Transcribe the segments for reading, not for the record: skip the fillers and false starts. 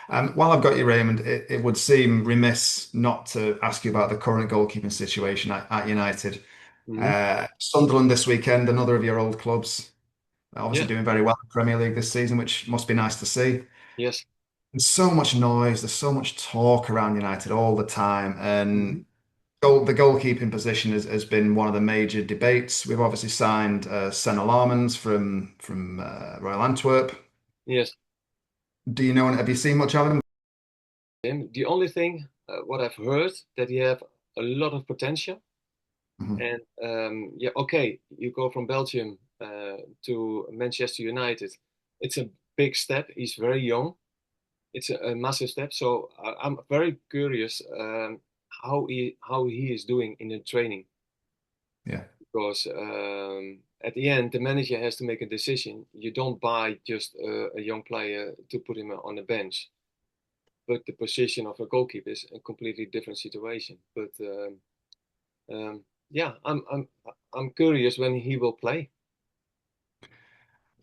While I've got you, Raymond, it would seem remiss not to ask you about the current goalkeeping situation at United. Hmm. Sunderland this weekend, another of your old clubs, obviously Yeah. doing very well in the Premier League this season, which must be nice to see. Yes. There's so much noise, there's so much talk around United all the time, Hmm. and the goalkeeping position has been one of the major debates. We've obviously signed Senne Lammens from Royal Antwerp. Yes. Do you know? Have you seen much of him? The only thing what I've heard that he have a lot of potential, Mhm. and yeah, okay, you go from Belgium to Manchester United. It's a big step. He's very young. It's a massive step. So I'm very curious how he is doing in the training Yeah. because at the end the manager has to make a decision. You don't buy just a young player to put him on the bench. But the position of a goalkeeper is a completely different situation. But yeah, I'm curious when he will play.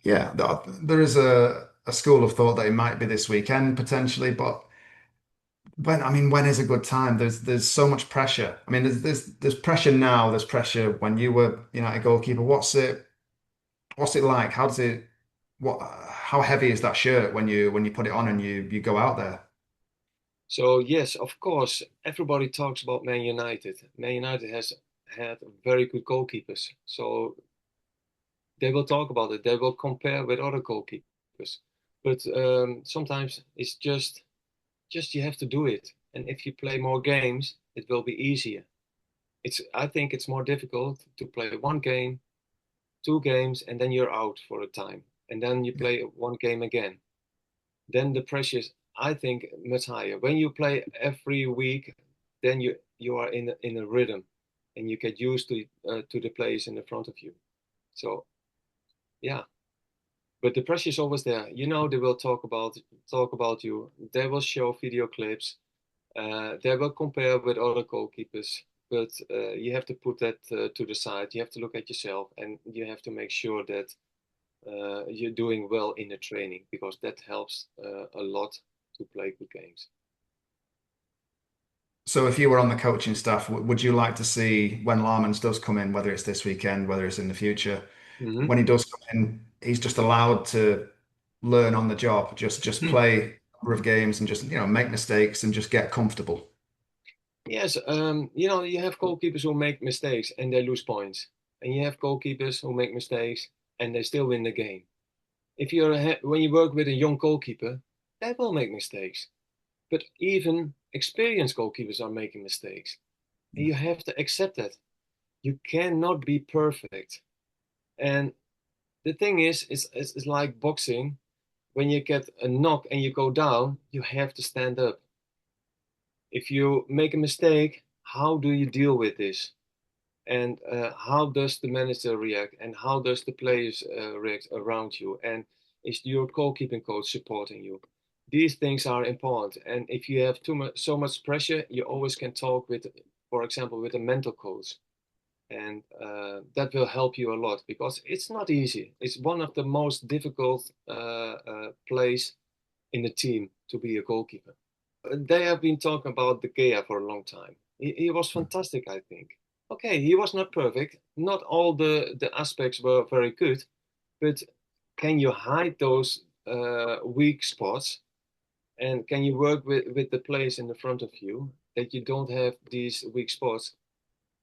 Yeah, there is a school of thought that it might be this weekend potentially, but when is a good time? There's so much pressure. I mean, there's pressure now. There's pressure when you were United goalkeeper. What's it like? How heavy is that shirt when you put it on and you go out there? So yes, of course, everybody talks about Man United. Man United has had very good goalkeepers, so they will talk about it. They will compare with other goalkeepers. But sometimes it's just you have to do it. And if you play more games, it will be easier. I think it's more difficult to play one game, two games, and then you're out for a time. And then you Yeah, play one game again. Then the pressure is, I think, much higher. When you play every week, then you are in a rhythm, and you get used to the players in the front of you. So yeah, but the pressure is always there. You know, they will talk about you. They will show video clips. They will compare with other goalkeepers. But you have to put that to the side. You have to look at yourself, and you have to make sure that you're doing well in the training because that helps a lot to play good games. so if you were on the coaching staff, would you like to see when Larmans does come in, whether it's this weekend, whether it's in the future, Hmm. when he does come in, he's just allowed to learn on the job, just play a number of games and just make mistakes and just get comfortable. Yes, you have goalkeepers who make mistakes and they lose points, and you have goalkeepers who make mistakes and they still win the game. If when you work with a young goalkeeper, they will make mistakes, but even experienced goalkeepers are making mistakes, and you have to accept that. You cannot be perfect, and the thing is, it's like boxing. When you get a knock and you go down, you have to stand up. If you make a mistake, how do you deal with this? And how does the manager react? And how does the players react around you? And is your goalkeeping coach supporting you? These things are important. And if you have so much pressure, you always can talk with, for example, with a mental coach. And that will help you a lot because it's not easy. It's one of the most difficult plays in the team to be a goalkeeper. They have been talking about De Gea for a long time. He was fantastic, I think. Okay, he was not perfect. Not all the aspects were very good, but can you hide those weak spots and can you work with the players in the front of you that you don't have these weak spots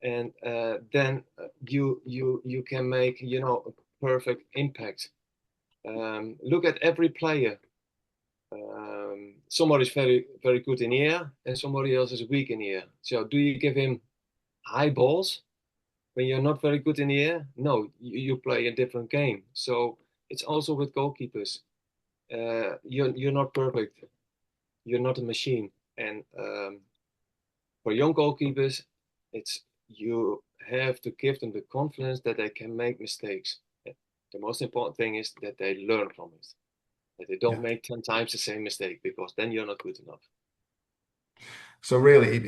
and then you can make a perfect impact. Look at every player. Somebody's very very good in the air and somebody else is weak in the air. So do you give him high balls when you're not very good in the air? No, you play a different game. So it's also with goalkeepers. You're not perfect. You're not a machine. And for young goalkeepers, it's you have to give them the confidence that they can make mistakes. The most important thing is that they learn from it. That they don't Yeah. make 10 times the same mistake because then you're not good enough. So really,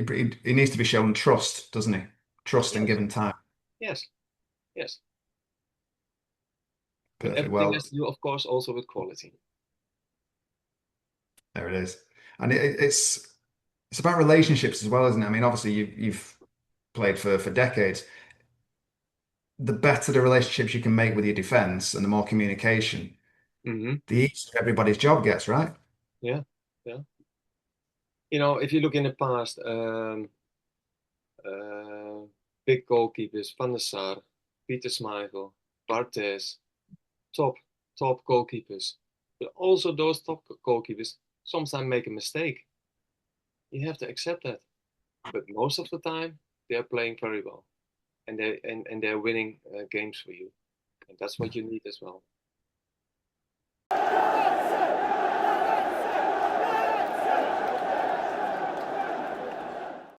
he needs to be shown trust, doesn't he? Trust and Yes, given time. yes, yes. But Perfect. everything Well, has to do, of course, also with quality. there it is. And it's about relationships as well, isn't it? I mean, obviously you've played for decades. The better the relationships you can make with your defense and the more communication, Hmm. the easier everybody's job gets, right? Yeah, yeah. If you look in the past, uh, big goalkeepers, Van der Sar, Peter Schmeichel, Barthez, top, top goalkeepers. But also those top goalkeepers sometimes make a mistake. You have to accept that. But most of the time, they're playing very well, and they're winning games for you, and that's what you need as well.